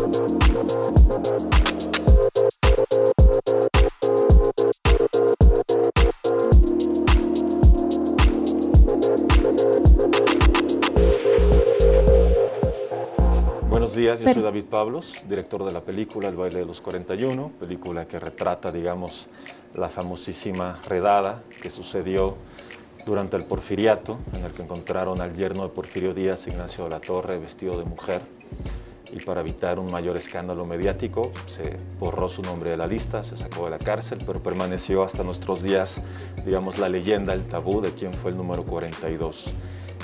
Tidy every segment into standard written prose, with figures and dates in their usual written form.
Buenos días, yo soy David Pablos, director de la película El baile de los 41, película que retrata, digamos, la famosísima redada que sucedió durante el Porfiriato, en el que encontraron al yerno de Porfirio Díaz, Ignacio de la Torre, vestido de mujer, y para evitar un mayor escándalo mediático se borró su nombre de la lista, se sacó de la cárcel, pero permaneció hasta nuestros días, digamos, la leyenda, el tabú de quién fue el número 42.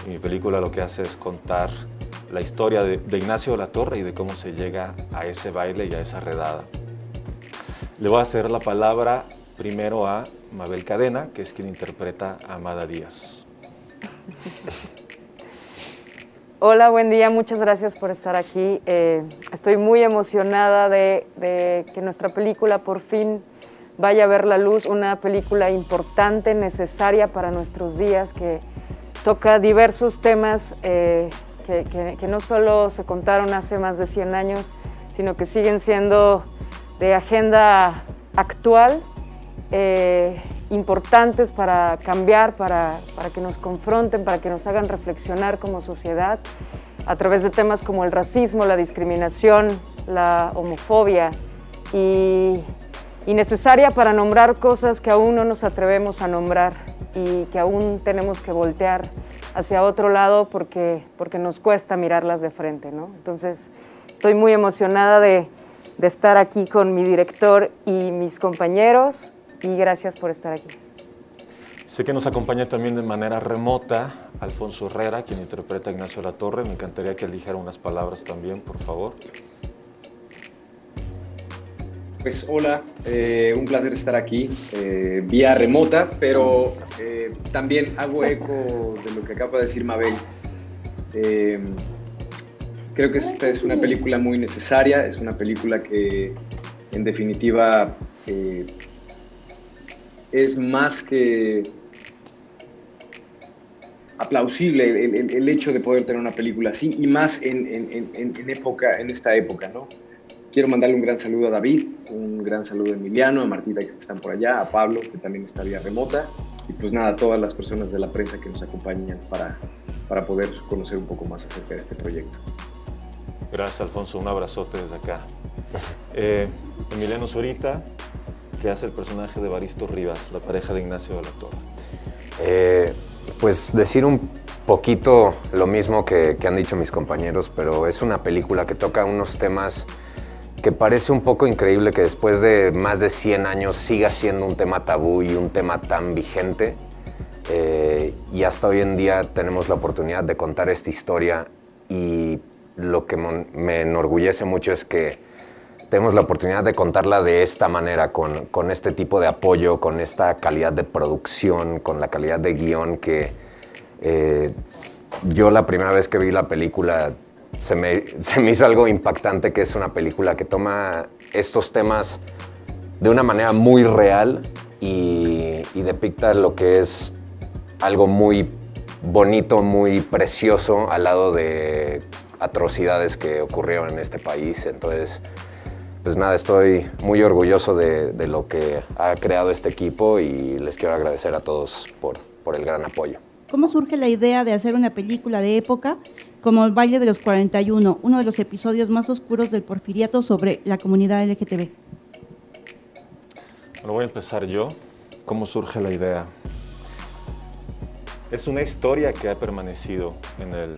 Y mi película lo que hace es contar la historia de Ignacio de la Torre y de cómo se llega a ese baile y a esa redada. Le voy a hacer la palabra primero a Mabel Cadena, que es quien interpreta a Amada Díaz. Hola, buen día, muchas gracias por estar aquí. Estoy muy emocionada de que nuestra película por fin vaya a ver la luz, una película importante, necesaria para nuestros días, que toca diversos temas que no solo se contaron hace más de 100 años, sino que siguen siendo de agenda actual, importantes para cambiar, para que nos confronten, para que nos hagan reflexionar como sociedad a través de temas como el racismo, la discriminación, la homofobia y necesaria para nombrar cosas que aún no nos atrevemos a nombrar y que aún tenemos que voltear hacia otro lado porque nos cuesta mirarlas de frente, ¿no? Entonces, estoy muy emocionada de estar aquí con mi director y mis compañeros, y gracias por estar aquí. Sé que nos acompaña también de manera remota Alfonso Herrera, quien interpreta a Ignacio de la Torre. Me encantaría que él dijera unas palabras también, por favor. Pues hola, un placer estar aquí, vía remota, pero también hago eco de lo que acaba de decir Mabel. Creo que esta es una película muy necesaria, es una película que en definitiva es más que aplausible el hecho de poder tener una película así, y más en esta época, ¿no? Quiero mandarle un gran saludo a David, un gran saludo a Emiliano, a Martita que están por allá, a Pablo que también está vía remota, y pues nada, a todas las personas de la prensa que nos acompañan para poder conocer un poco más acerca de este proyecto. Gracias, Alfonso, un abrazote desde acá. Emiliano Zurita, que hace el personaje de Evaristo Rivas, la pareja de Ignacio de la Torre. Pues decir un poquito lo mismo que han dicho mis compañeros, pero es una película que toca unos temas que parece un poco increíble que después de más de 100 años siga siendo un tema tabú y un tema tan vigente. Y hasta hoy en día tenemos la oportunidad de contar esta historia, y lo que me enorgullece mucho es que tenemos la oportunidad de contarla de esta manera, con este tipo de apoyo, con esta calidad de producción, con la calidad de guión que yo la primera vez que vi la película se me hizo algo impactante, que es una película que toma estos temas de una manera muy real y depicta lo que es algo muy bonito, muy precioso al lado de atrocidades que ocurrieron en este país. Entonces, pues nada, estoy muy orgulloso de lo que ha creado este equipo y les quiero agradecer a todos por el gran apoyo. ¿Cómo surge la idea de hacer una película de época como El baile de los 41, uno de los episodios más oscuros del Porfiriato sobre la comunidad LGTB? Bueno, voy a empezar yo. ¿Cómo surge la idea? Es una historia que ha permanecido en el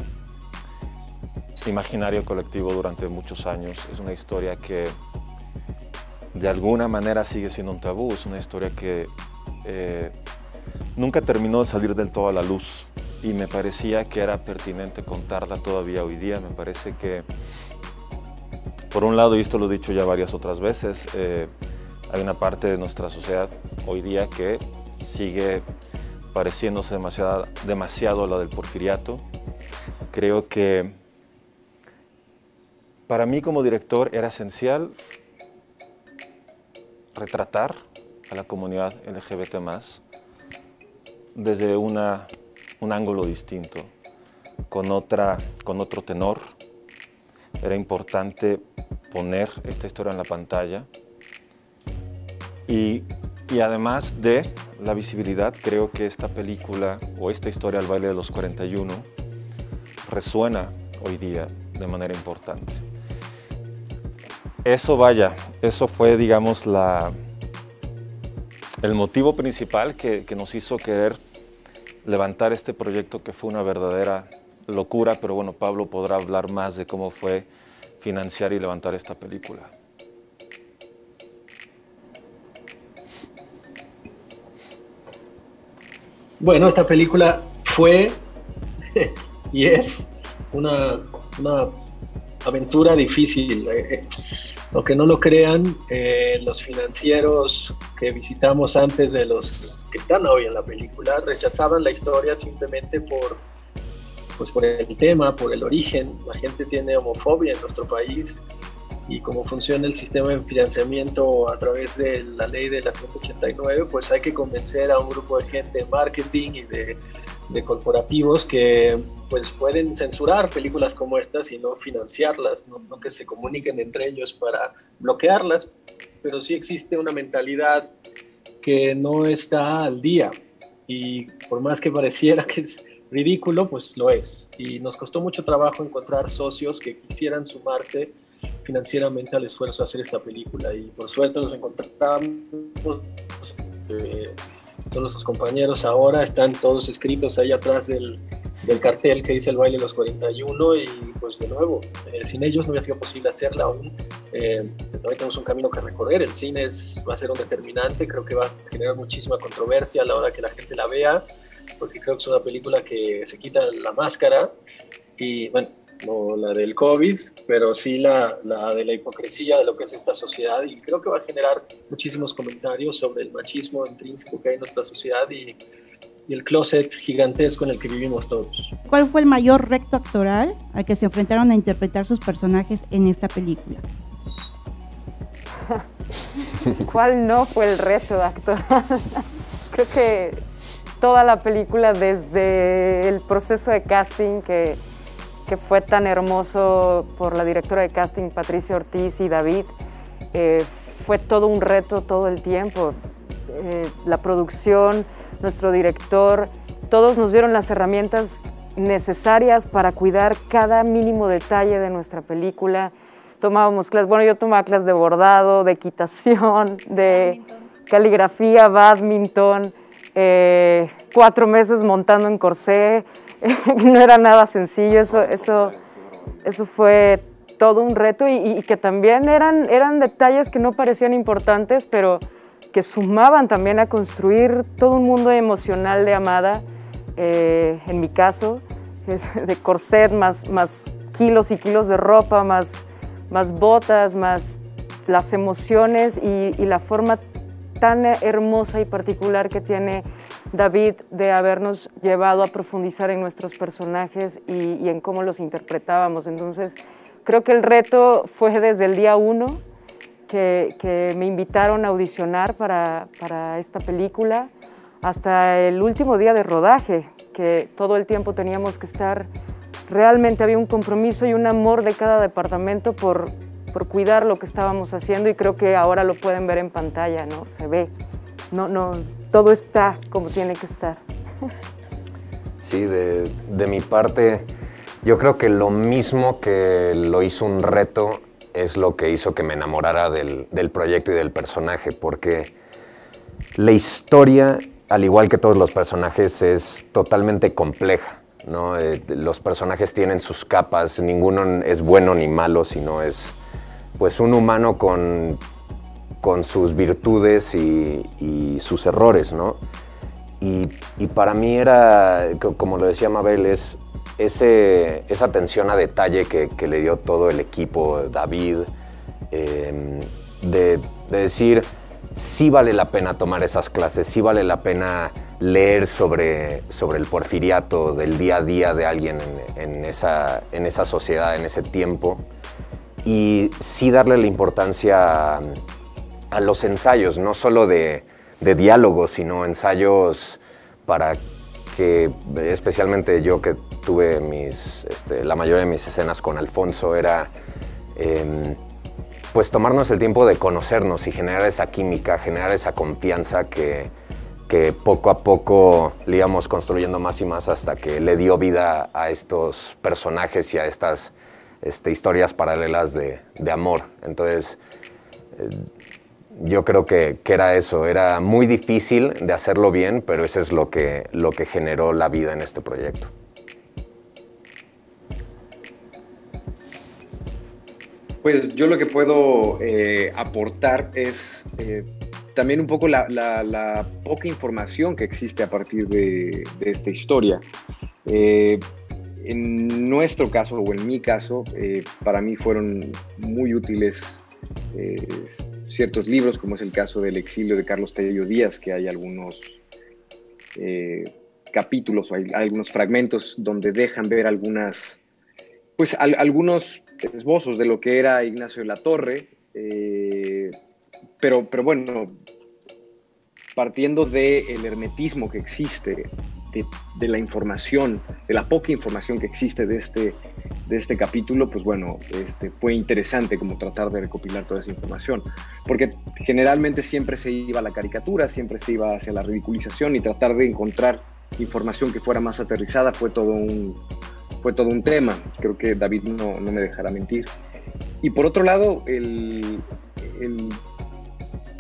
imaginario colectivo durante muchos años. Es una historia que de alguna manera sigue siendo un tabú. Es una historia que nunca terminó de salir del todo a la luz, y me parecía que era pertinente contarla todavía hoy día. Me parece que, por un lado, y esto lo he dicho ya varias otras veces, hay una parte de nuestra sociedad hoy día que sigue pareciéndose demasiado a la del Porfiriato. Creo que para mí como director era esencial retratar a la comunidad LGBT+, desde un ángulo distinto, con otro tenor. Era importante poner esta historia en la pantalla y además de la visibilidad, creo que esta película o esta historia, El baile de los 41, resuena hoy día de manera importante. Eso fue, digamos, el motivo principal que nos hizo querer levantar este proyecto, que fue una verdadera locura, pero bueno, Pablo podrá hablar más de cómo fue financiar y levantar esta película. Bueno, esta película fue y es una aventura difícil. Aunque no lo crean, los financieros que visitamos antes de los que están hoy en la película rechazaban la historia simplemente por el tema, por el origen. La gente tiene homofobia en nuestro país y cómo funciona el sistema de financiamiento a través de la ley de la 189, pues hay que convencer a un grupo de gente de marketing y de corporativos que pues pueden censurar películas como estas y no financiarlas, no que se comuniquen entre ellos para bloquearlas, pero sí existe una mentalidad que no está al día y por más que pareciera que es ridículo, pues lo es. Y nos costó mucho trabajo encontrar socios que quisieran sumarse financieramente al esfuerzo de hacer esta película y por suerte nos encontramos. Son nuestros compañeros ahora, están todos escritos ahí atrás del cartel que dice El baile de los 41 y pues de nuevo, sin ellos no hubiera sido posible hacerla aún. Todavía tenemos un camino que recorrer, el cine va a ser un determinante, creo que va a generar muchísima controversia a la hora que la gente la vea, porque creo que es una película que se quita la máscara y bueno, no la del COVID, pero sí la de la hipocresía de lo que es esta sociedad y creo que va a generar muchísimos comentarios sobre el machismo intrínseco que hay en nuestra sociedad y el closet gigantesco en el que vivimos todos. ¿Cuál fue el mayor reto actoral al que se enfrentaron a interpretar sus personajes en esta película? ¿Cuál no fue el reto actoral? Creo que toda la película, desde el proceso de casting que fue tan hermoso por la directora de casting Patricia Ortiz y David, fue todo un reto todo el tiempo. La producción, nuestro director, todos nos dieron las herramientas necesarias para cuidar cada mínimo detalle de nuestra película. Tomábamos clases, bueno, yo tomaba clases de bordado, de equitación, de caligrafía, bádminton, 4 meses montando en corsé. No era nada sencillo, eso fue todo un reto y que también eran detalles que no parecían importantes, pero que sumaban también a construir todo un mundo emocional de Amada, en mi caso, de corset, más kilos y kilos de ropa, más botas, más las emociones y la forma tan hermosa y particular que tiene David de habernos llevado a profundizar en nuestros personajes y en cómo los interpretábamos. Entonces, creo que el reto fue desde el día 1 que me invitaron a audicionar para esta película, hasta el último día de rodaje, que todo el tiempo teníamos que estar, realmente había un compromiso y un amor de cada departamento por cuidar lo que estábamos haciendo y creo que ahora lo pueden ver en pantalla, ¿no? Se ve, no, todo está como tiene que estar. Sí, de mi parte, yo creo que lo mismo que lo hizo un reto es lo que hizo que me enamorara del proyecto y del personaje, porque la historia, al igual que todos los personajes, es totalmente compleja, ¿no? Los personajes tienen sus capas, ninguno es bueno ni malo, sino es pues un humano con sus virtudes y sus errores, ¿no? Y para mí era, como lo decía Mabel, es esa atención a detalle que le dio todo el equipo, David, de decir, sí vale la pena tomar esas clases, sí vale la pena leer sobre el porfiriato del día a día de alguien en esa sociedad, en ese tiempo, y sí darle la importancia a los ensayos, no solo de diálogos, sino ensayos para que, especialmente yo que tuve la mayoría de mis escenas con Alfonso, era pues tomarnos el tiempo de conocernos y generar esa química, generar esa confianza que poco a poco le íbamos construyendo más y más hasta que le dio vida a estos personajes y a estas historias paralelas de amor. Entonces, yo creo que era eso, era muy difícil de hacerlo bien, pero eso es lo que generó la vida en este proyecto. Pues yo lo que puedo aportar es también un poco la poca información que existe a partir de esta historia. En nuestro caso, o en mi caso, para mí fueron muy útiles ciertos libros, como es el caso del exilio de Carlos Tello Díaz, que hay algunos capítulos o hay algunos fragmentos donde dejan ver algunos esbozos de lo que era Ignacio de la Torre, pero bueno, partiendo del hermetismo que existe, de la información, de la poca información que existe de este capítulo, pues bueno, fue interesante como tratar de recopilar toda esa información, porque generalmente siempre se iba a la caricatura, siempre se iba hacia la ridiculización, y tratar de encontrar información que fuera más aterrizada fue todo un tema. Creo que David no me dejará mentir. Y por otro lado,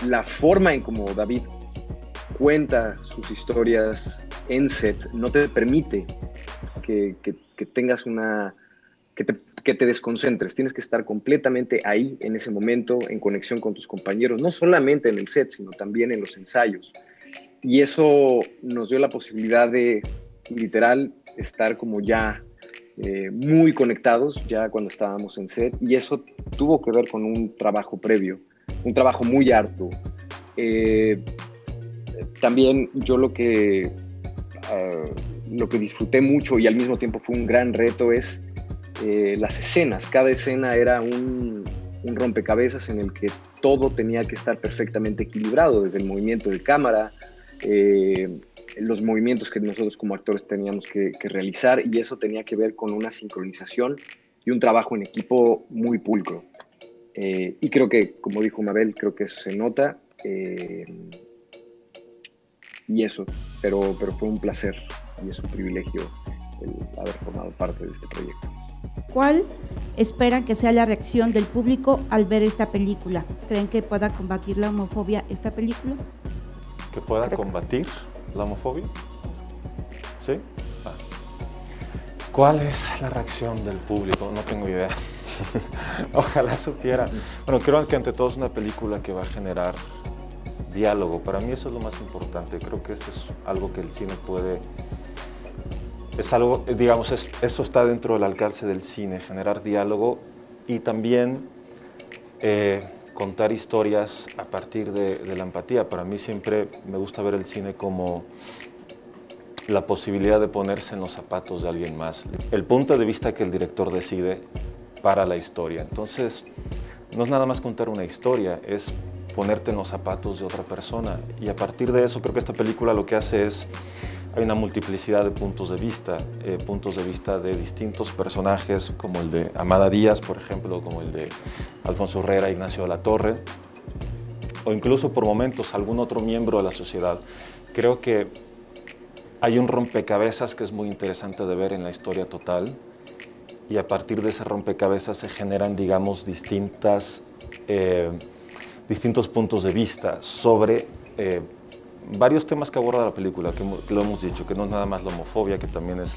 la forma en como David cuenta sus historias en set no te permite que tengas que te desconcentres. Tienes que estar completamente ahí, en ese momento, en conexión con tus compañeros, no solamente en el set, sino también en los ensayos. Y eso nos dio la posibilidad de, literal, estar como ya muy conectados, ya cuando estábamos en set, y eso tuvo que ver con un trabajo previo, un trabajo muy arduo. También yo lo que disfruté mucho y al mismo tiempo fue un gran reto es las escenas. Cada escena era un rompecabezas en el que todo tenía que estar perfectamente equilibrado, desde el movimiento de cámara, los movimientos que nosotros como actores teníamos que realizar, y eso tenía que ver con una sincronización y un trabajo en equipo muy pulcro. Y creo que, como dijo Mabel, creo que eso se nota. Y eso, pero fue un placer y es un privilegio el haber formado parte de este proyecto. ¿Cuál esperan que sea la reacción del público al ver esta película? ¿Creen que pueda combatir la homofobia esta película? ¿Que pueda combatir la homofobia? ¿Sí? ¿Cuál es la reacción del público? No tengo idea. Ojalá supiera. Bueno, creo que ante todo es una película que va a generar diálogo. Para mí eso es lo más importante. Creo que eso es algo que el cine puede... Es algo, digamos, eso está dentro del alcance del cine, generar diálogo y también contar historias a partir de la empatía. Para mí siempre me gusta ver el cine como la posibilidad de ponerse en los zapatos de alguien más. El punto de vista que el director decide para la historia. Entonces, no es nada más contar una historia, es ponerte en los zapatos de otra persona. Y a partir de eso, creo que esta película lo que hace es, hay una multiplicidad de puntos de vista de distintos personajes, como el de Amada Díaz, por ejemplo, como el de Alfonso Herrera, Ignacio de la Torre, o incluso por momentos algún otro miembro de la sociedad. Creo que hay un rompecabezas que es muy interesante de ver en la historia total, y a partir de ese rompecabezas se generan, digamos, distintos puntos de vista sobre varios temas que aborda la película, que lo hemos dicho, que no es nada más la homofobia, que también es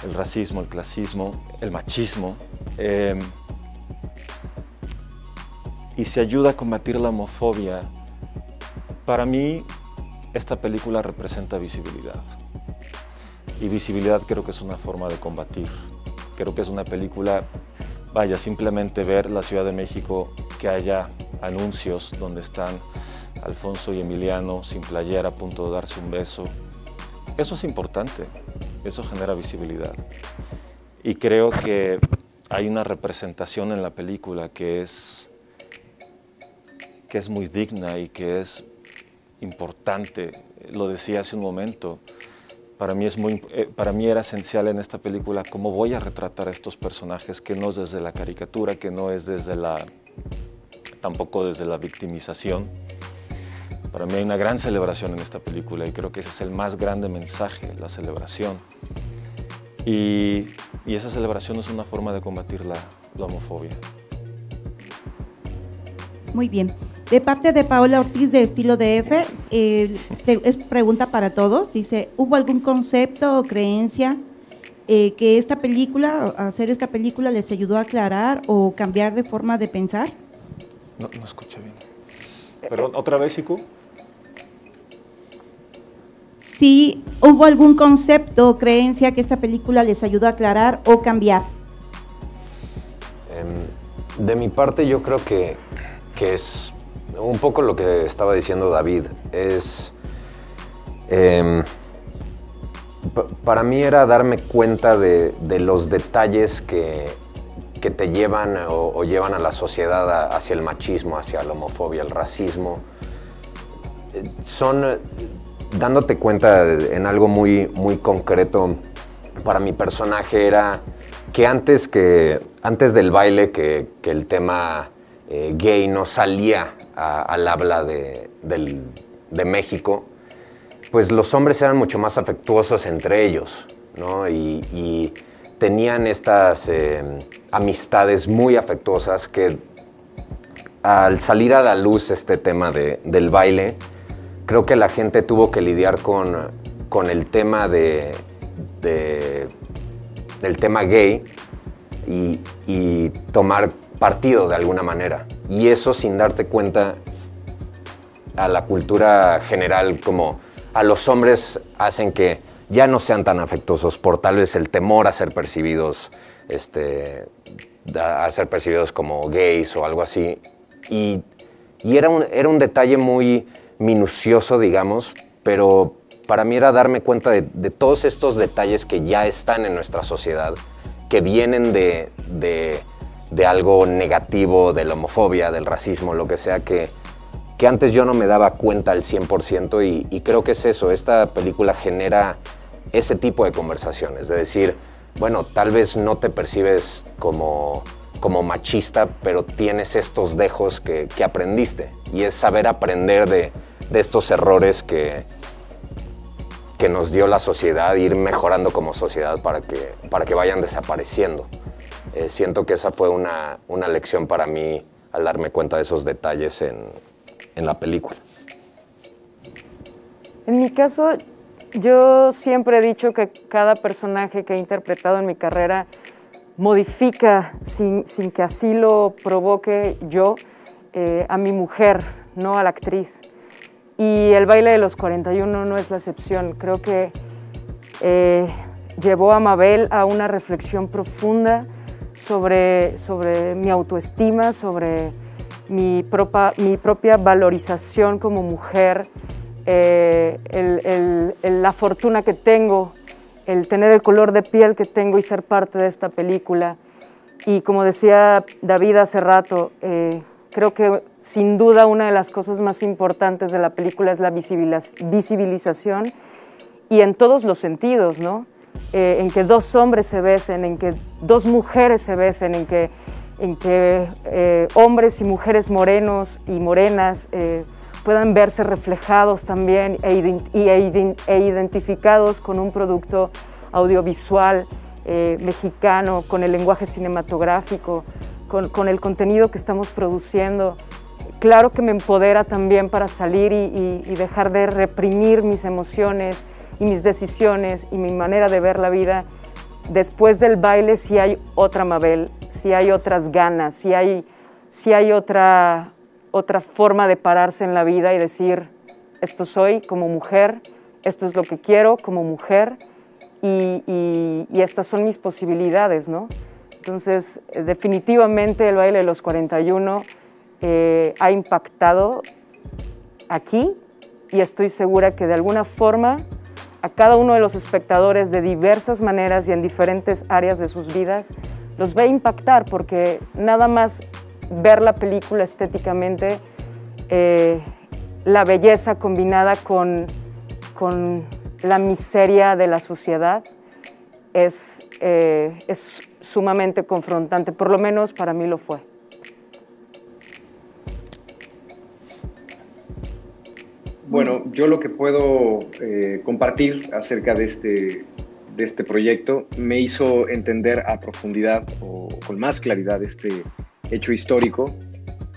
el racismo, el clasismo, el machismo, y se ayuda a combatir la homofobia. Para mí, esta película representa visibilidad, y visibilidad creo que es una forma de combatir. Creo que es una película, vaya, simplemente ver la Ciudad de México, que haya anuncios donde están Alfonso y Emiliano sin playera a punto de darse un beso. Eso es importante, eso genera visibilidad. Y creo que hay una representación en la película que es muy digna y que es importante. Lo decía hace un momento. Para mí era esencial en esta película cómo voy a retratar a estos personajes, que no es desde la caricatura, que no es desde tampoco desde la victimización. Para mí hay una gran celebración en esta película y creo que ese es el más grande mensaje, la celebración. Y esa celebración es una forma de combatir la homofobia. Muy bien. De parte de Paola Ortiz de Estilo DF, es pregunta para todos. Dice, ¿hubo algún concepto o creencia que esta película, hacer esta película, les ayudó a aclarar o cambiar de forma de pensar? No escuché bien. Perdón, ¿otra vez, Iku? Si hubo algún concepto o creencia que esta película les ayudó a aclarar o cambiar. De mi parte, yo creo que es un poco lo que estaba diciendo David. Para mí era darme cuenta de los detalles que te llevan o llevan a la sociedad hacia el machismo, hacia la homofobia, el racismo. Son dándote cuenta en algo muy, muy concreto. Para mi personaje era que antes del baile, que el tema gay no salía al habla de México, pues los hombres eran mucho más afectuosos entre ellos, ¿no? Y tenían estas amistades muy afectuosas que al salir a la luz este tema del baile, creo que la gente tuvo que lidiar con el tema del tema gay y tomar partido de alguna manera. Y eso sin darte cuenta a la cultura general, como a los hombres hacen que ya no sean tan afectuosos por tal vez el temor a ser percibidos, como gays o algo así. Y era un detalle muy minucioso, digamos, pero para mí era darme cuenta de todos estos detalles que ya están en nuestra sociedad, que vienen de algo negativo, de la homofobia, del racismo, lo que sea, que antes yo no me daba cuenta al 100%, y creo que es eso. Esta película genera ese tipo de conversaciones, de decir, bueno, tal vez no te percibes como machista, pero tienes estos dejos que aprendiste, y es saber aprender de estos errores que nos dio la sociedad, ir mejorando como sociedad para que vayan desapareciendo. Siento que esa fue una lección para mí al darme cuenta de esos detalles en la película. En mi caso, yo siempre he dicho que cada personaje que he interpretado en mi carrera modifica, sin que así lo provoque yo, a mi mujer, no a la actriz. Y el baile de los 41 no es la excepción. Creo que llevó a Mabel a una reflexión profunda sobre mi autoestima, sobre mi propia valorización como mujer, la fortuna que tengo, el tener el color de piel que tengo y ser parte de esta película. Y como decía David hace rato, creo que sin duda una de las cosas más importantes de la película es la visibilización, y en todos los sentidos, ¿no? En que dos hombres se besen, en que dos mujeres se besen, en que hombres y mujeres morenos y morenas puedan verse reflejados también e identificados con un producto audiovisual mexicano, con el lenguaje cinematográfico, con el contenido que estamos produciendo. Claro que me empodera también para salir y dejar de reprimir mis emociones y mis decisiones y mi manera de ver la vida. Después del baile sí hay otra Mabel, sí hay otras ganas, sí hay otra forma de pararse en la vida y decir, esto soy como mujer, esto es lo que quiero como mujer, y estas son mis posibilidades, ¿no? Entonces, definitivamente el baile de los 41 ha impactado aquí, y estoy segura que de alguna forma a cada uno de los espectadores de diversas maneras y en diferentes áreas de sus vidas los va a impactar, porque nada más ver la película estéticamente, la belleza combinada con la miseria de la sociedad es sumamente confrontante, por lo menos para mí lo fue. Bueno, yo lo que puedo compartir acerca de este proyecto me hizo entender a profundidad o con más claridad este hecho histórico,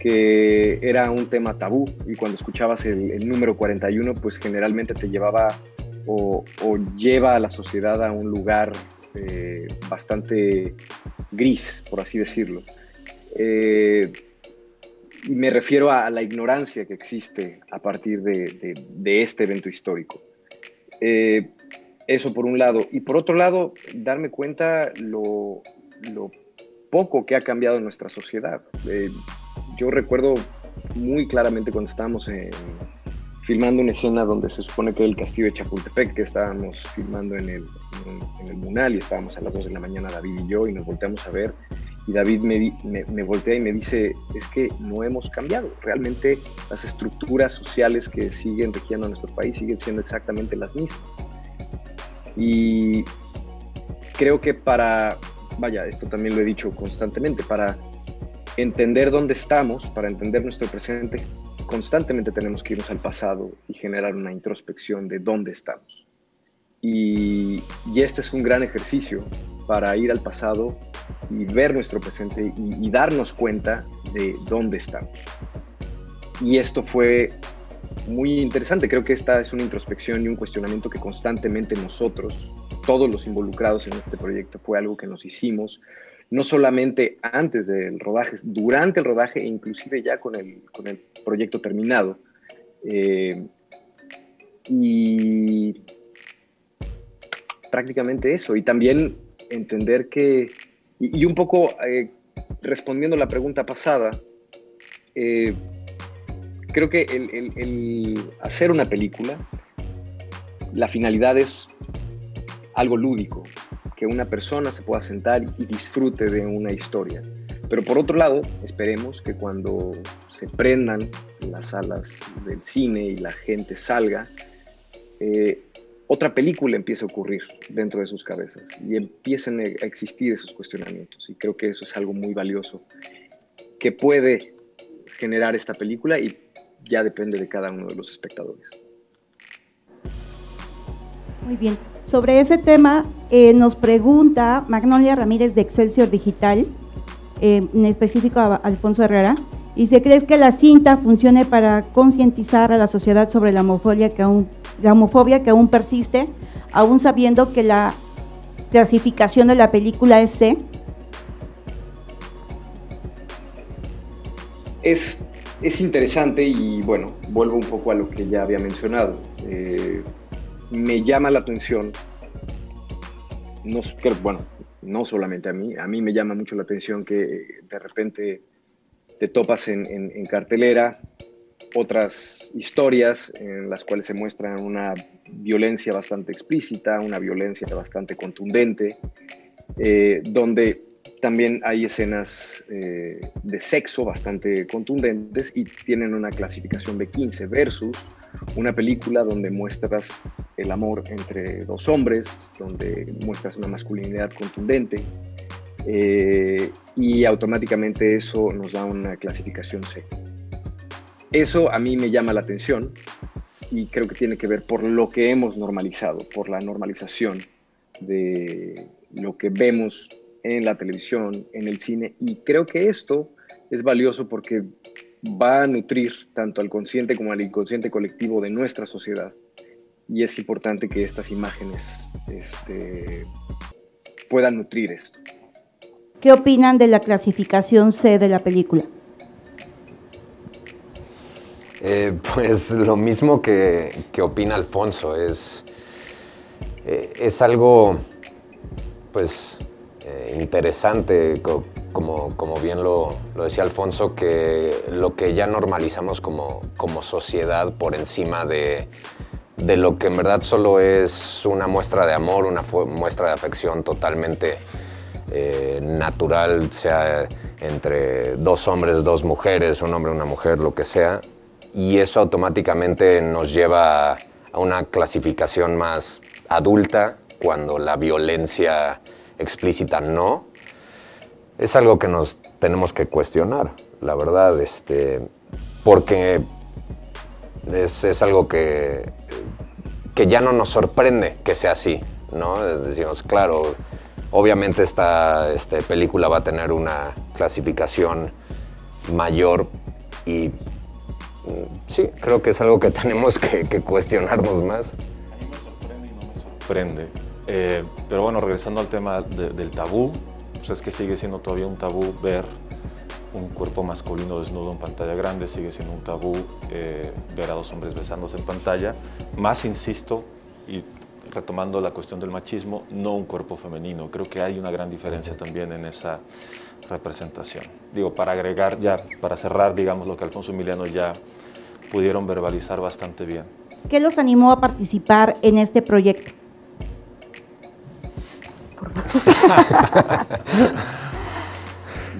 que era un tema tabú, y cuando escuchabas el número 41, pues generalmente te llevaba o lleva a la sociedad a un lugar bastante gris, por así decirlo. Y me refiero a la ignorancia que existe a partir de este evento histórico. Eso por un lado. Y por otro lado, darme cuenta lo poco que ha cambiado en nuestra sociedad. Yo recuerdo muy claramente cuando estábamos filmando una escena donde se supone que era el castillo de Chapultepec, que estábamos filmando en el Munal, y estábamos a las 2 de la mañana David y yo, y nos volteamos a ver. Y David me voltea y me dice, es que no hemos cambiado. Realmente las estructuras sociales que siguen rigiendo a nuestro país siguen siendo exactamente las mismas. Y creo que esto también lo he dicho constantemente, para entender dónde estamos, para entender nuestro presente, constantemente tenemos que irnos al pasado y generar una introspección de dónde estamos. Y este es un gran ejercicio para ir al pasado y ver nuestro presente y darnos cuenta de dónde estamos. Y esto fue muy interesante. Creo que esta es una introspección y un cuestionamiento que constantemente nosotros, todos los involucrados en este proyecto, fue algo que nos hicimos, no solamente antes del rodaje, durante el rodaje e inclusive ya con el proyecto terminado. Y prácticamente eso. Y también entender que, y un poco respondiendo a la pregunta pasada, creo que el hacer una película, la finalidad es algo lúdico, que una persona se pueda sentar y disfrute de una historia. Pero por otro lado, esperemos que cuando se prendan las salas del cine y la gente salga, otra película empiece a ocurrir dentro de sus cabezas y empiecen a existir esos cuestionamientos. Y creo que eso es algo muy valioso que puede generar esta película, y ya depende de cada uno de los espectadores. Muy bien. Sobre ese tema nos pregunta Magnolia Ramírez de Excelsior Digital, en específico a Alfonso Herrera. Dice, ¿crees que la cinta funcione para concientizar a la sociedad sobre la homofobia que aún persiste, aún sabiendo que la clasificación de la película es C? Es interesante, y bueno, vuelvo un poco a lo que ya había mencionado. Me llama la atención, no solamente a mí me llama mucho la atención que de repente te topas en cartelera otras historias en las cuales se muestra una violencia bastante explícita, una violencia bastante contundente, donde también hay escenas de sexo bastante contundentes y tienen una clasificación B15, versus una película donde muestras el amor entre dos hombres, donde muestras una masculinidad contundente, y automáticamente eso nos da una clasificación C. Eso a mí me llama la atención, y creo que tiene que ver por lo que hemos normalizado, por la normalización de lo que vemos en la televisión, en el cine, y creo que esto es valioso porque va a nutrir tanto al consciente como al inconsciente colectivo de nuestra sociedad, y es importante que estas imágenes puedan nutrir esto. ¿Qué opinan de la clasificación C de la película? Pues lo mismo que opina Alfonso, es algo pues interesante, como bien lo decía Alfonso, que lo que ya normalizamos como sociedad por encima de lo que en verdad solo es una muestra de amor, una muestra de afección totalmente natural, sea entre dos hombres, dos mujeres, un hombre, una mujer, lo que sea, y eso automáticamente nos lleva a una clasificación más adulta, cuando la violencia explícita no. Es algo que nos tenemos que cuestionar, la verdad, porque Es algo que ya no nos sorprende que sea así, ¿no? Decimos, claro, obviamente esta película va a tener una clasificación mayor y sí, creo que es algo que tenemos que cuestionarnos más. A mí me sorprende y no me sorprende. Pero bueno, regresando al tema del tabú, pues es que sigue siendo todavía un tabú ver un cuerpo masculino desnudo en pantalla grande, sigue siendo un tabú ver a dos hombres besándose en pantalla. Más insisto, y retomando la cuestión del machismo, no un cuerpo femenino. Creo que hay una gran diferencia también en esa representación. Digo, para agregar ya, para cerrar, digamos, lo que Alfonso y Emiliano ya pudieron verbalizar bastante bien. ¿Qué los animó a participar en este proyecto?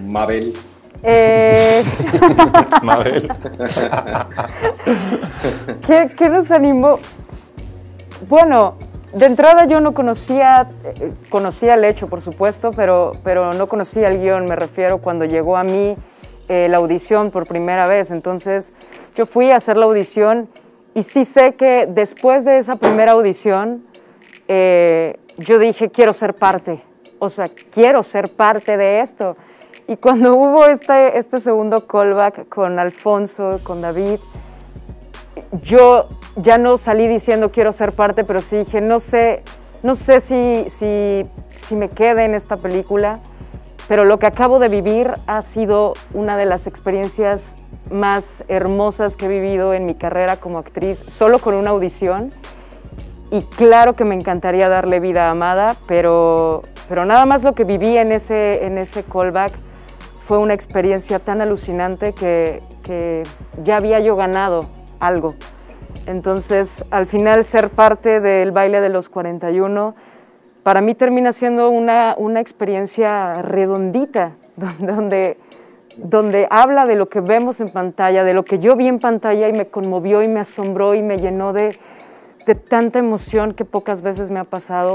Mabel. Mabel. ¿Qué nos animó? Bueno, de entrada yo no conocía el hecho, por supuesto, pero no conocía el guión, me refiero cuando llegó a mí la audición por primera vez. Entonces yo fui a hacer la audición y sí sé que después de esa primera audición yo dije, quiero ser parte, o sea, quiero ser parte de esto. Y cuando hubo este segundo callback con Alfonso, con David, yo ya no salí diciendo quiero ser parte, pero sí dije, no sé si me quede en esta película, pero lo que acabo de vivir ha sido una de las experiencias más hermosas que he vivido en mi carrera como actriz, solo con una audición. Y claro que me encantaría darle vida a Amada, pero nada más lo que viví en ese callback fue una experiencia tan alucinante que ya había yo ganado algo. Entonces, al final, ser parte del baile de los 41, para mí termina siendo una experiencia redondita, donde habla de lo que vemos en pantalla, de lo que yo vi en pantalla y me conmovió y me asombró y me llenó de tanta emoción que pocas veces me ha pasado.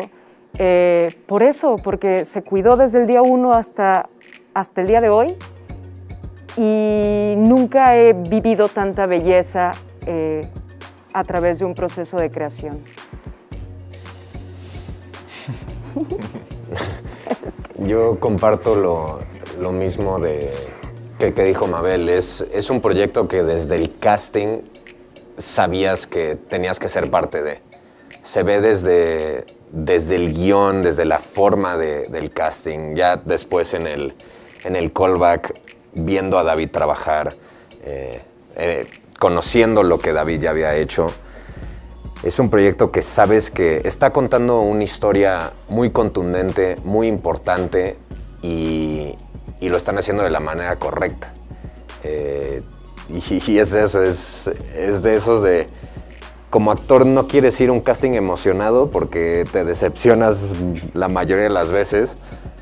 Por eso, porque se cuidó desde el día 1 hasta el día de hoy y nunca he vivido tanta belleza a través de un proceso de creación. Yo comparto lo mismo que dijo Mabel. Es un proyecto que desde el casting sabías que tenías que ser parte de. Se ve desde el guión, desde la forma del casting, ya después en el callback, viendo a David trabajar, conociendo lo que David ya había hecho. Es un proyecto que sabes que está contando una historia muy contundente, muy importante y lo están haciendo de la manera correcta. Y es de eso, es de esos de... Como actor no quieres ir a un casting emocionado porque te decepcionas la mayoría de las veces,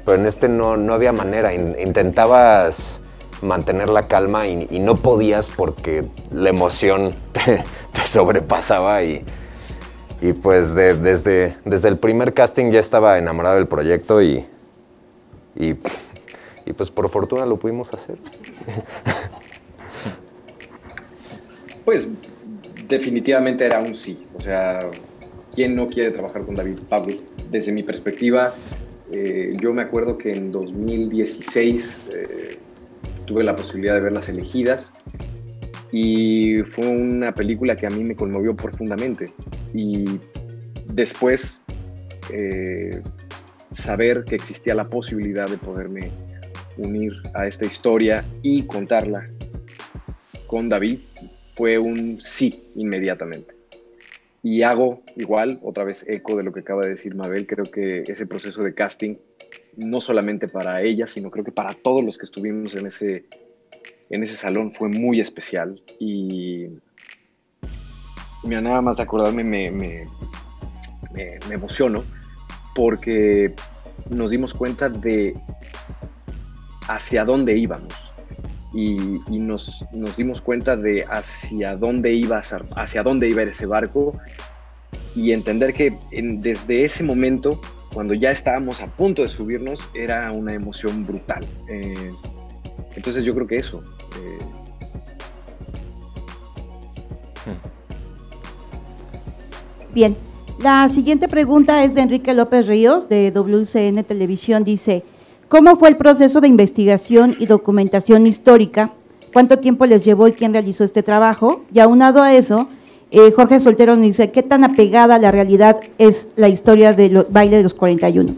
pero en este no había manera. Intentabas mantener la calma y no podías porque la emoción te sobrepasaba y pues desde el primer casting ya estaba enamorado del proyecto y pues por fortuna lo pudimos hacer. Pues definitivamente era un sí. O sea, ¿quién no quiere trabajar con David Pablos? Desde mi perspectiva, yo me acuerdo que en 2016 tuve la posibilidad de ver Las Elegidas y fue una película que a mí me conmovió profundamente. Y después saber que existía la posibilidad de poderme unir a esta historia y contarla con David fue un sí inmediatamente. Y hago igual, otra vez eco de lo que acaba de decir Mabel, creo que ese proceso de casting, no solamente para ella, sino creo que para todos los que estuvimos en ese salón fue muy especial. Y mira, nada más de acordarme me emociono porque nos dimos cuenta de hacia dónde íbamos. Y nos dimos cuenta de hacia dónde iba ese barco y entender que desde ese momento, cuando ya estábamos a punto de subirnos, era una emoción brutal. Entonces yo creo que eso. Bien, la siguiente pregunta es de Enrique López Ríos, de WCN Televisión. Dice, ¿cómo fue el proceso de investigación y documentación histórica? ¿Cuánto tiempo les llevó y quién realizó este trabajo? Y aunado a eso, Jorge Soltero nos dice, ¿qué tan apegada a la realidad es la historia del baile de los 41?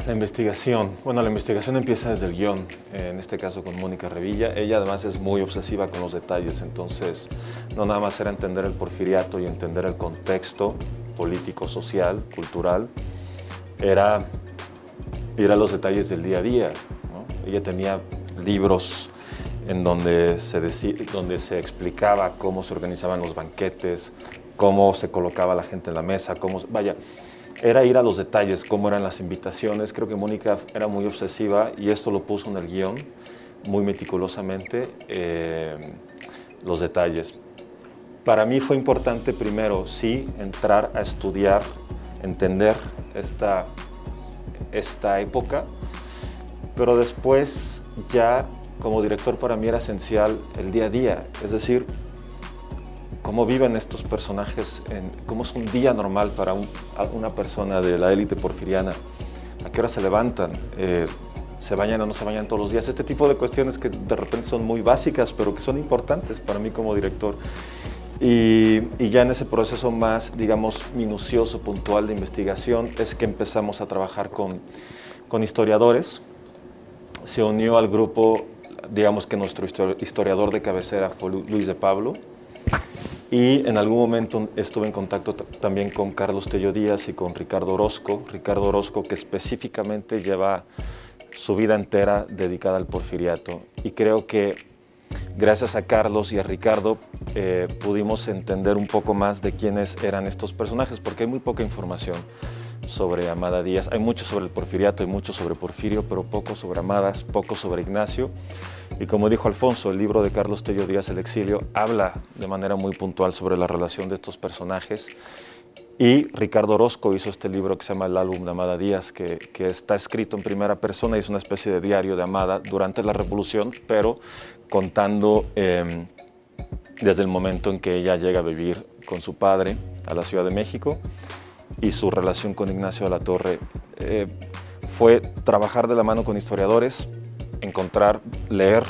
La investigación, bueno, la investigación empieza desde el guión, en este caso con Mónica Revilla. Ella además es muy obsesiva con los detalles, entonces no nada más era entender el porfiriato y entender el contexto político, social, cultural, era ir a los detalles del día a día, ¿no? Ella tenía libros en donde se explicaba cómo se organizaban los banquetes, cómo se colocaba la gente en la mesa, era ir a los detalles, cómo eran las invitaciones. Creo que Mónica era muy obsesiva y esto lo puso en el guión, muy meticulosamente, los detalles. Para mí fue importante primero, sí, entrar a estudiar, entender esta época, pero después ya como director para mí era esencial el día a día, es decir, cómo viven estos personajes, cómo es un día normal para una persona de la élite porfiriana, a qué hora se levantan, se bañan o no se bañan todos los días, este tipo de cuestiones que de repente son muy básicas, pero que son importantes para mí como director. Y ya en ese proceso más, digamos, minucioso, puntual de investigación, es que empezamos a trabajar con historiadores. Se unió al grupo, digamos que nuestro historiador de cabecera fue Luis de Pablo, y en algún momento estuve en contacto también con Carlos Tello Díaz y con Ricardo Orozco, que específicamente lleva su vida entera dedicada al porfiriato. Y creo que gracias a Carlos y a Ricardo pudimos entender un poco más de quiénes eran estos personajes, porque hay muy poca información sobre Amada Díaz. Hay mucho sobre el porfiriato, hay mucho sobre Porfirio, pero poco sobre Amadas, poco sobre Ignacio. Y como dijo Alfonso, el libro de Carlos Tello Díaz, El exilio, habla de manera muy puntual sobre la relación de estos personajes. Y Ricardo Orozco hizo este libro que se llama El álbum de Amada Díaz, que está escrito en primera persona y es una especie de diario de Amada durante la Revolución, pero contando desde el momento en que ella llega a vivir con su padre a la Ciudad de México y su relación con Ignacio de la Torre. Fue trabajar de la mano con historiadores, encontrar, leer,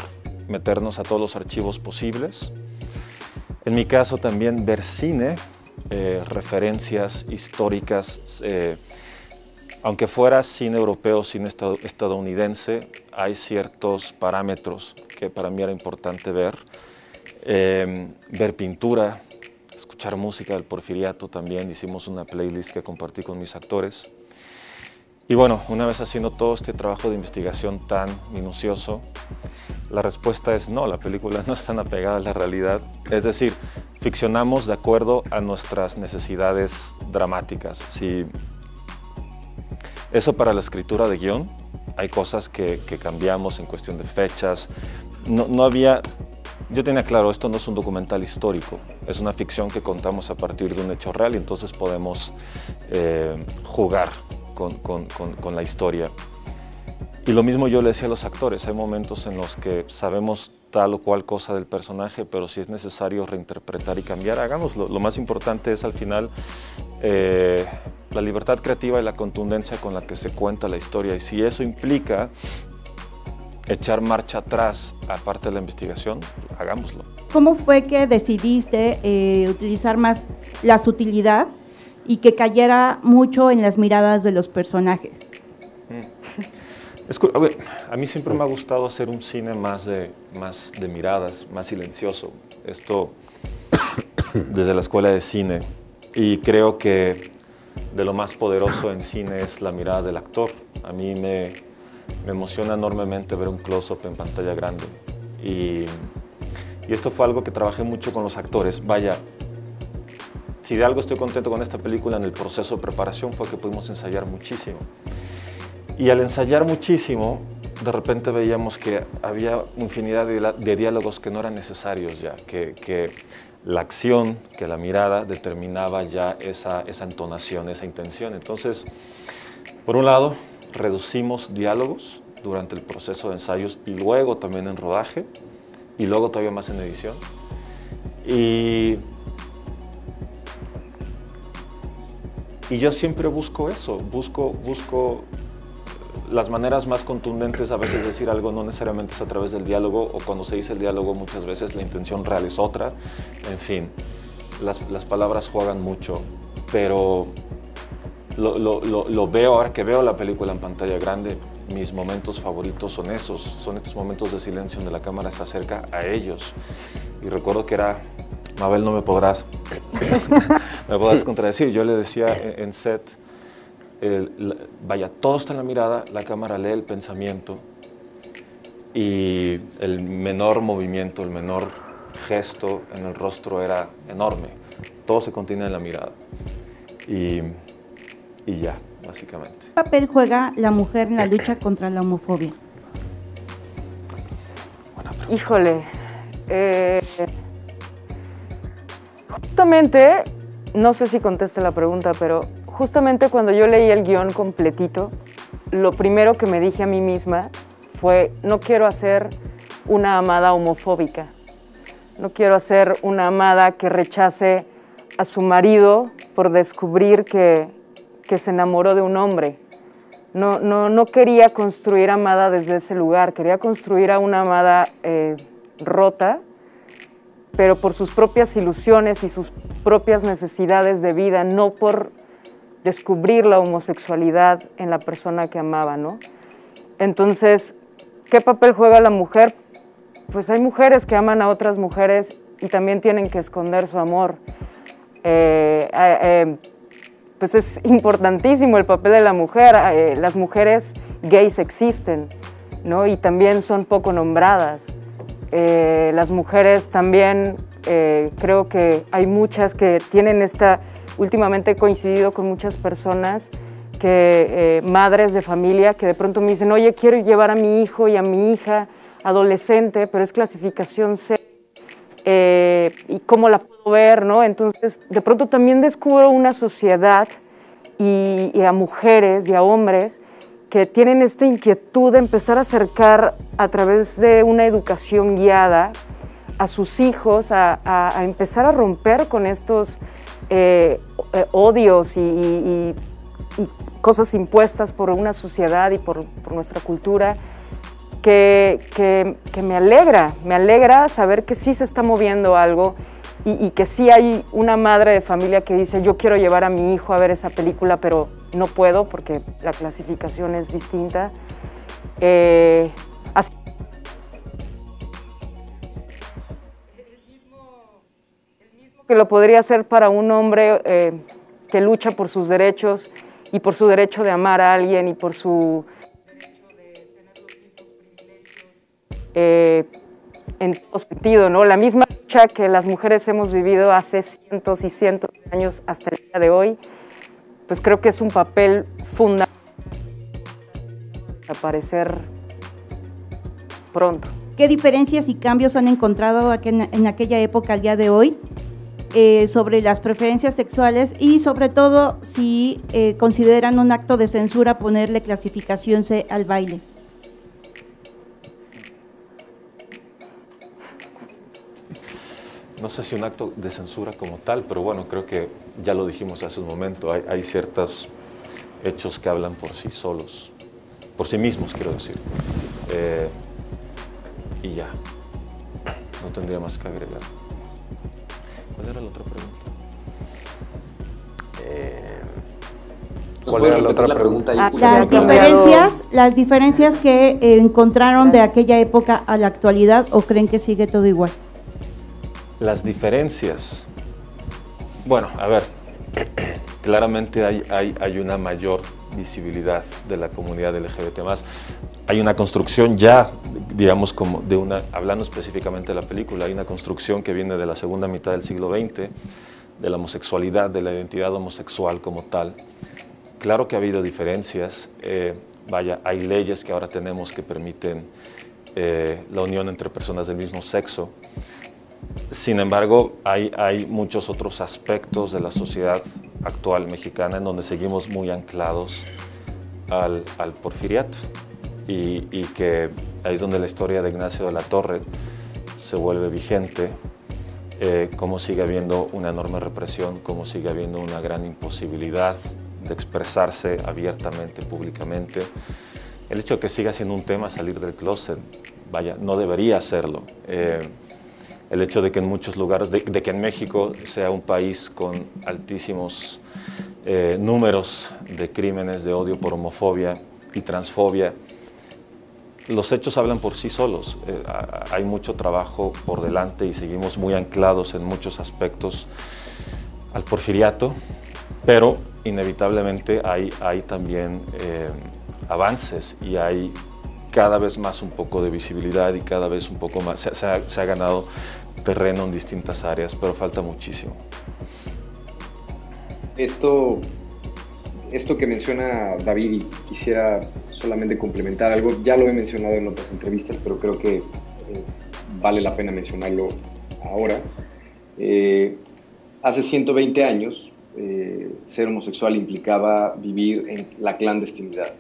meternos a todos los archivos posibles. En mi caso también ver cine, referencias históricas, aunque fuera cine europeo, cine estadounidense, hay ciertos parámetros que para mí era importante ver. Ver pintura, escuchar música del porfiriato también, hicimos una playlist que compartí con mis actores. Y bueno, una vez haciendo todo este trabajo de investigación tan minucioso, la respuesta es no, la película no es tan apegada a la realidad. Es decir, ficcionamos de acuerdo a nuestras necesidades dramáticas. Si eso para la escritura de guión, hay cosas que cambiamos en cuestión de fechas. No había... Yo tenía claro, esto no es un documental histórico, es una ficción que contamos a partir de un hecho real y entonces podemos jugar con la historia. Y lo mismo yo le decía a los actores, hay momentos en los que sabemos tal o cual cosa del personaje, pero si es necesario reinterpretar y cambiar, hagámoslo. Lo más importante es al final la libertad creativa y la contundencia con la que se cuenta la historia, y si eso implica echar marcha atrás, aparte de la investigación, hagámoslo. ¿¿Cómo fue que decidiste utilizar más la sutilidad y que cayera mucho en las miradas de los personajes? A mí siempre me ha gustado hacer un cine más de miradas, más silencioso. Esto desde la escuela de cine. Y creo que de lo más poderoso en cine es la mirada del actor. A mí me emociona enormemente ver un close-up en pantalla grande. Y esto fue algo que trabajé mucho con los actores. Vaya, si de algo estoy contento con esta película en el proceso de preparación fue que pudimos ensayar muchísimo. Y al ensayar muchísimo, de repente veíamos que había infinidad de diálogos que no eran necesarios ya, que la acción, que la mirada determinaba ya esa entonación, esa intención. Entonces, por un lado, reducimos diálogos durante el proceso de ensayos y luego también en rodaje y luego todavía más en edición. Y yo siempre busco eso, busco las maneras más contundentes, a veces decir algo no necesariamente es a través del diálogo, o cuando se dice el diálogo muchas veces la intención real es otra. En fin, las palabras juegan mucho, pero lo veo ahora que veo la película en pantalla grande. Mis momentos favoritos son estos momentos de silencio donde la cámara se acerca a ellos. Y recuerdo que era, Mabel, no me podrás contradecir, yo le decía en set, vaya, todo está en la mirada, la cámara lee el pensamiento y el menor movimiento, el menor gesto en el rostro era enorme. Todo se contiene en la mirada y ya, básicamente. ¿Qué papel juega la mujer en la lucha contra la homofobia? Híjole, justamente, no sé si conteste la pregunta, pero justamente cuando yo leí el guión completito, lo primero que me dije a mí misma fue, no quiero hacer una amada homofóbica, no quiero hacer una amada que rechace a su marido por descubrir que se enamoró de un hombre. No quería construir amada desde ese lugar, quería construir a una amada rota, pero por sus propias ilusiones y sus propias necesidades de vida, no por descubrir la homosexualidad en la persona que amaba, ¿no? Entonces, ¿qué papel juega la mujer? Pues hay mujeres que aman a otras mujeres y también tienen que esconder su amor. Pues es importantísimo el papel de la mujer. Las mujeres gays existen, ¿no? Y también son poco nombradas. Las mujeres también, creo que hay muchas que tienen últimamente he coincidido con muchas personas, madres de familia, que de pronto me dicen, oye, quiero llevar a mi hijo y a mi hija adolescente, pero es clasificación C, y cómo la puedo ver, ¿no? Entonces, de pronto también descubro una sociedad y a mujeres y a hombres que tienen esta inquietud de empezar a acercar a través de una educación guiada a sus hijos, a empezar a romper con estos odios y cosas impuestas por una sociedad y por nuestra cultura, que me alegra saber que sí se está moviendo algo y que sí hay una madre de familia que dice, yo quiero llevar a mi hijo a ver esa película, pero no puedo porque la clasificación es distinta. Así el mismo que lo podría hacer para un hombre que lucha por sus derechos y por su derecho de amar a alguien y por su derecho de tener los mismos privilegios en todo sentido, ¿no? La misma lucha que las mujeres hemos vivido hace cientos y cientos de años hasta el día de hoy, pues creo que es un papel fundamental para aparecer pronto. ¿Qué diferencias y cambios han encontrado en aquella época al día de hoy sobre las preferencias sexuales y sobre todo si consideran un acto de censura ponerle clasificación C al baile? No sé si un acto de censura como tal, pero bueno, creo que ya lo dijimos hace un momento, hay ciertos hechos que hablan por sí solos, por sí mismos, quiero decir. Y ya, no tendría más que agregar. ¿Cuál era la otra pregunta? ¿Cuál era la otra pregunta? Las diferencias que encontraron de aquella época a la actualidad, ¿o creen que sigue todo igual? Las diferencias. Bueno, a ver, claramente hay una mayor visibilidad de la comunidad LGBT+. Hay una construcción ya, digamos, como de hablando específicamente de la película, hay una construcción que viene de la segunda mitad del siglo XX, de la homosexualidad, de la identidad homosexual como tal. Claro que ha habido diferencias, vaya, hay leyes que ahora tenemos que permiten la unión entre personas del mismo sexo. Sin embargo, hay muchos otros aspectos de la sociedad actual mexicana en donde seguimos muy anclados al porfiriato y que ahí es donde la historia de Ignacio de la Torre se vuelve vigente cómo sigue habiendo una enorme represión, cómo sigue habiendo una gran imposibilidad de expresarse abiertamente, públicamente. El hecho de que siga siendo un tema salir del closet, vaya, no debería serlo. El hecho de que en muchos lugares, de que en México sea un país con altísimos números de crímenes de odio por homofobia y transfobia, los hechos hablan por sí solos. Hay mucho trabajo por delante y seguimos muy anclados en muchos aspectos al porfiriato, pero inevitablemente hay también avances y hay cada vez más un poco de visibilidad y cada vez un poco más, se ha ganado terreno en distintas áreas, pero falta muchísimo. Esto que menciona David, y quisiera solamente complementar algo, ya lo he mencionado en otras entrevistas, pero creo que vale la pena mencionarlo ahora. Hace 120 años, ser homosexual implicaba vivir en la clandestinidad,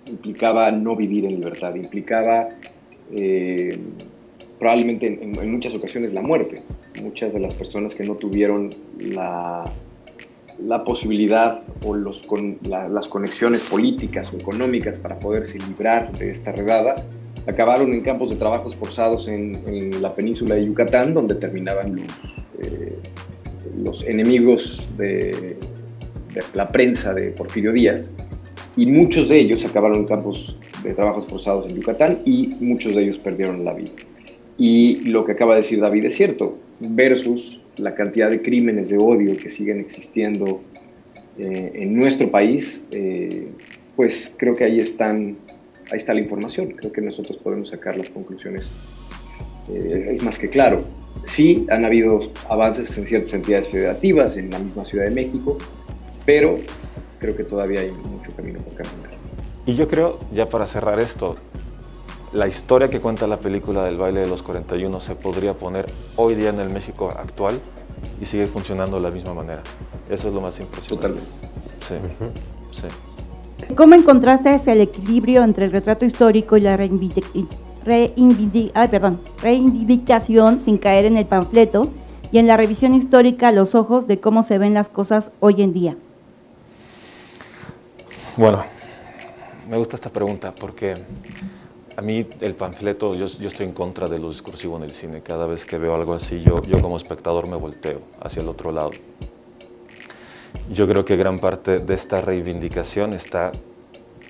implicaba no vivir en libertad, implicaba probablemente en muchas ocasiones la muerte. Muchas de las personas que no tuvieron la posibilidad o las conexiones políticas o económicas para poderse librar de esta redada, acabaron en campos de trabajos forzados en la península de Yucatán, donde terminaban los enemigos de la prensa de Porfirio Díaz, y muchos de ellos acabaron en campos de trabajos forzados en Yucatán y muchos de ellos perdieron la vida. Y lo que acaba de decir David es cierto, versus la cantidad de crímenes de odio que siguen existiendo en nuestro país, pues creo que ahí está la información. Creo que nosotros podemos sacar las conclusiones. Es más que claro. Sí, han habido avances en ciertas entidades federativas, en la misma Ciudad de México, pero creo que todavía hay mucho camino por caminar. Y yo creo, ya para cerrar esto, la historia que cuenta la película del baile de los 41 se podría poner hoy día en el México actual y sigue funcionando de la misma manera. Eso es lo más impresionante. Totalmente. Sí, sí. ¿Cómo encontraste el equilibrio entre el retrato histórico y la reivindicación sin caer en el panfleto y en la revisión histórica a los ojos de cómo se ven las cosas hoy en día? Bueno, me gusta esta pregunta porque a mí el panfleto, yo estoy en contra de lo discursivo en el cine. Cada vez que veo algo así, yo como espectador me volteo hacia el otro lado. Yo creo que gran parte de esta reivindicación está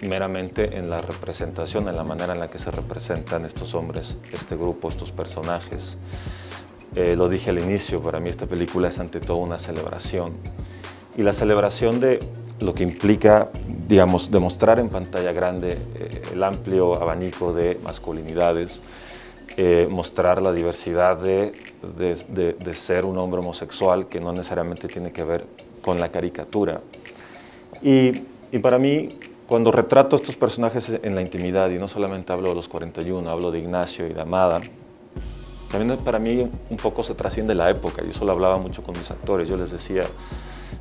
meramente en la representación, en la manera en la que se representan estos hombres, este grupo, estos personajes. Lo dije al inicio, para mí esta película es ante todo una celebración. Y la celebración de lo que implica, digamos, demostrar en pantalla grande el amplio abanico de masculinidades, mostrar la diversidad de ser un hombre homosexual, que no necesariamente tiene que ver con la caricatura. Y para mí, cuando retrato estos personajes en la intimidad, y no solamente hablo de los 41, hablo de Ignacio y de Amada, también para mí un poco se trasciende la época. Yo eso lo hablaba mucho con mis actores. Yo les decía,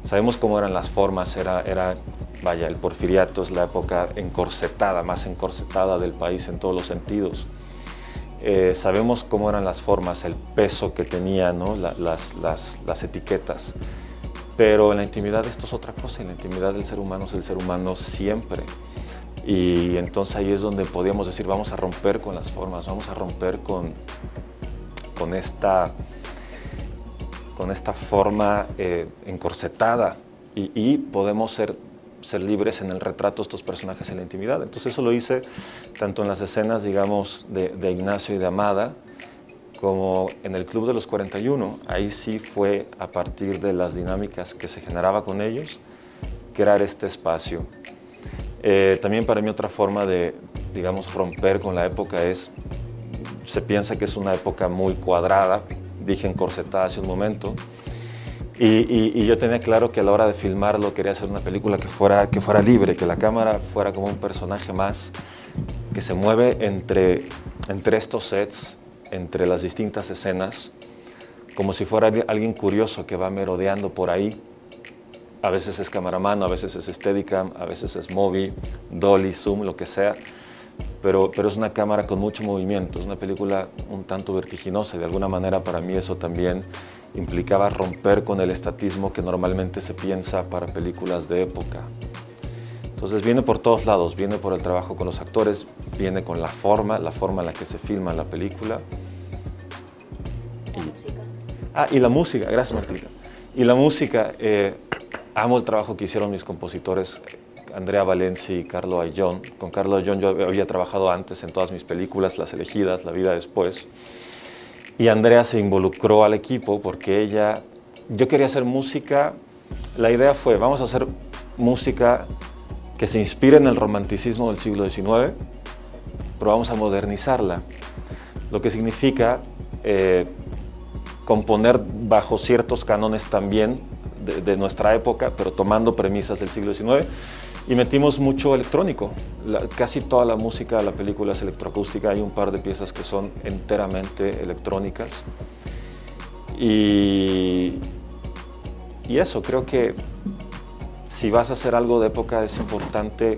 sabemos cómo eran las formas, vaya, el porfiriato es la época encorsetada, más encorsetada del país en todos los sentidos. Sabemos cómo eran las formas, el peso que tenían, ¿no? las etiquetas. Pero en la intimidad esto es otra cosa, en la intimidad del ser humano es el ser humano siempre. Y entonces ahí es donde podíamos decir, vamos a romper con las formas, vamos a romper con esta forma encorsetada y podemos ser libres en el retrato de estos personajes en la intimidad. Entonces eso lo hice tanto en las escenas, digamos, de Ignacio y de Amada, como en el Club de los 41. Ahí sí fue a partir de las dinámicas que se generaba con ellos, crear este espacio. También para mí otra forma de, digamos, romper con la época es, se piensa que es una época muy cuadrada, dije encorsetada hace un momento, y yo tenía claro que a la hora de filmarlo quería hacer una película que fuera libre, que la cámara fuera como un personaje más, que se mueve entre estos sets, entre las distintas escenas, como si fuera alguien curioso que va merodeando por ahí. A veces es cameramano, a veces es Steadicam, a veces es Movi, Dolly, Zoom, lo que sea, pero es una cámara con mucho movimiento, es una película un tanto vertiginosa y de alguna manera para mí eso también implicaba romper con el estatismo que normalmente se piensa para películas de época. Entonces viene por todos lados, viene por el trabajo con los actores, viene con la forma en la que se filma la película. Y la música, gracias Martita. Y la música, amo el trabajo que hicieron mis compositores, Andrea Valenci y Carlo Ayllón. Con Carlo Ayllón yo había trabajado antes en todas mis películas, Las Elegidas, La Vida Después. Y Andrea se involucró al equipo porque yo quería hacer música, la idea fue, vamos a hacer música que se inspire en el romanticismo del siglo XIX, pero vamos a modernizarla, lo que significa componer bajo ciertos cánones también de nuestra época, pero tomando premisas del siglo XIX, y metimos mucho electrónico. Casi toda la música de la película es electroacústica, hay un par de piezas que son enteramente electrónicas. Y eso, creo que si vas a hacer algo de época es importante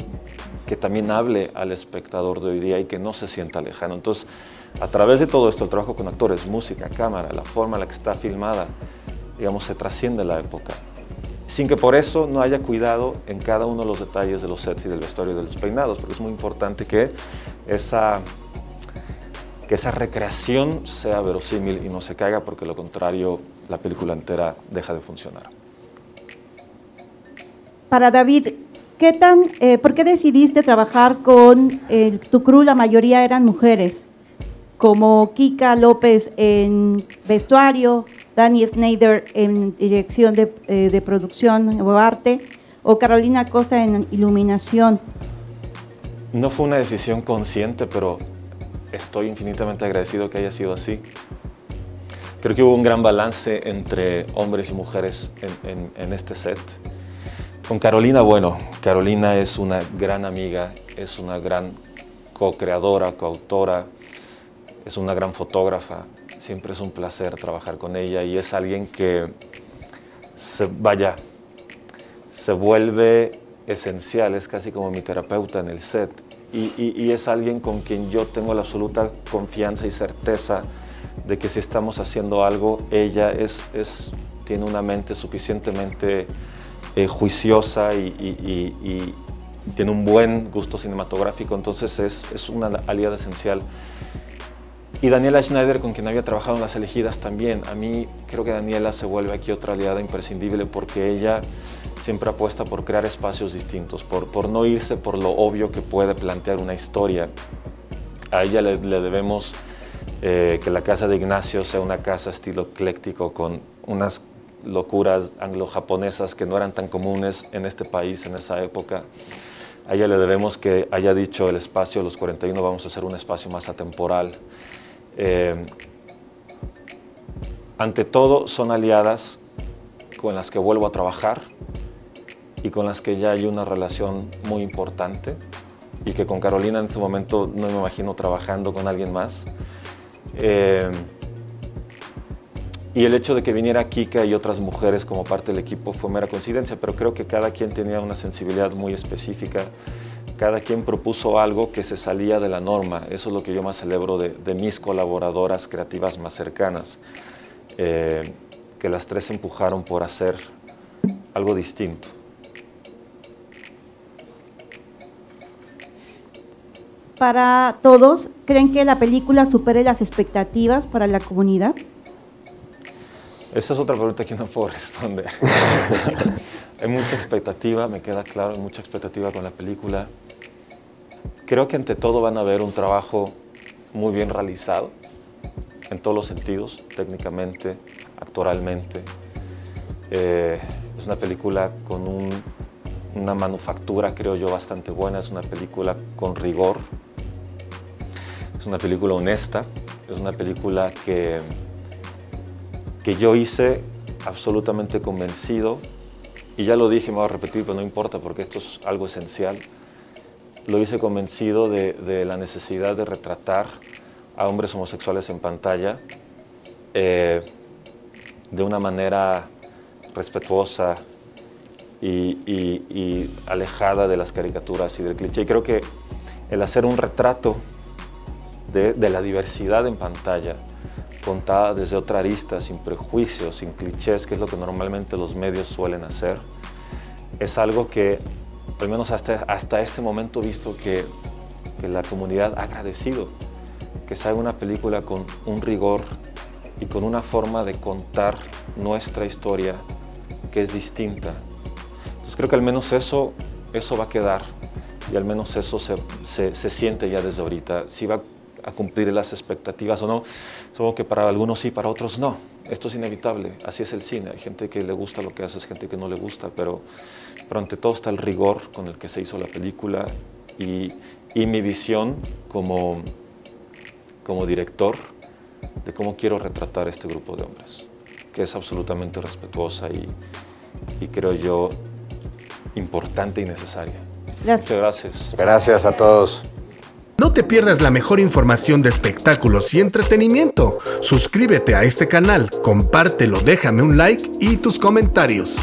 que también hable al espectador de hoy día y que no se sienta lejano. Entonces, a través de todo esto, el trabajo con actores, música, cámara, la forma en la que está filmada, digamos, se trasciende la época, sin que por eso no haya cuidado en cada uno de los detalles de los sets y del vestuario y de los peinados, porque es muy importante que esa recreación sea verosímil y no se caiga, porque lo contrario, la película entera deja de funcionar. Para David, ¿por qué decidiste trabajar con tu crew? La mayoría eran mujeres, como Kika López en vestuario, Dani Snyder en dirección de producción o arte, o Carolina Costa en iluminación. No fue una decisión consciente, pero estoy infinitamente agradecido que haya sido así. Creo que hubo un gran balance entre hombres y mujeres en este set. Con Carolina, bueno, Carolina es una gran amiga, es una gran co-creadora, coautora, es una gran fotógrafa. Siempre es un placer trabajar con ella y es alguien que se vuelve esencial, es casi como mi terapeuta en el set. Y es alguien con quien yo tengo la absoluta confianza y certeza de que si estamos haciendo algo, ella tiene una mente suficientemente juiciosa y tiene un buen gusto cinematográfico, entonces es una aliada esencial. Y Daniela Schneider, con quien había trabajado en Las Elegidas también, a mí creo que Daniela se vuelve aquí otra aliada imprescindible porque ella siempre apuesta por crear espacios distintos, por no irse por lo obvio que puede plantear una historia. A ella le debemos que la casa de Ignacio sea una casa estilo ecléctico con unas locuras anglo-japonesas que no eran tan comunes en este país en esa época. A ella le debemos que haya dicho el espacio Los 41 vamos a hacer un espacio más atemporal. Ante todo son aliadas con las que vuelvo a trabajar y con las que ya hay una relación muy importante y que con Carolina en este momento no me imagino trabajando con alguien más. Y el hecho de que viniera Kika y otras mujeres como parte del equipo fue mera coincidencia, pero creo que cada quien tenía una sensibilidad muy específica, cada quien propuso algo que se salía de la norma. Eso es lo que yo más celebro de mis colaboradoras creativas más cercanas, que las tres se empujaron por hacer algo distinto. Para todos, ¿creen que la película supere las expectativas para la comunidad? Esa es otra pregunta que no puedo responder. Hay mucha expectativa, me queda claro, hay mucha expectativa con la película. Creo que ante todo van a ver un trabajo muy bien realizado, en todos los sentidos, técnicamente, actoralmente. Es una película con una manufactura, creo yo, bastante buena, es una película con rigor, es una película honesta, es una película que yo hice absolutamente convencido, y ya lo dije, me voy a repetir, pero no importa porque esto es algo esencial. Lo hice convencido de la necesidad de retratar a hombres homosexuales en pantalla de una manera respetuosa y alejada de las caricaturas y del cliché. Y creo que el hacer un retrato de la diversidad en pantalla contada desde otra arista, sin prejuicios, sin clichés, que es lo que normalmente los medios suelen hacer, es algo que, al menos hasta este momento, visto que la comunidad ha agradecido, que se haga una película con un rigor y con una forma de contar nuestra historia que es distinta. Entonces creo que al menos eso va a quedar, y al menos eso se siente ya desde ahorita. Si va a cumplir las expectativas o no, supongo que para algunos sí, para otros no. Esto es inevitable, así es el cine. Hay gente que le gusta lo que hace, gente que no le gusta, pero ante todo está el rigor con el que se hizo la película y mi visión como director de cómo quiero retratar este grupo de hombres, que es absolutamente respetuosa y creo yo importante y necesaria. Gracias. Muchas gracias. Gracias a todos. No te pierdas la mejor información de espectáculos y entretenimiento. Suscríbete a este canal, compártelo, déjame un like y tus comentarios.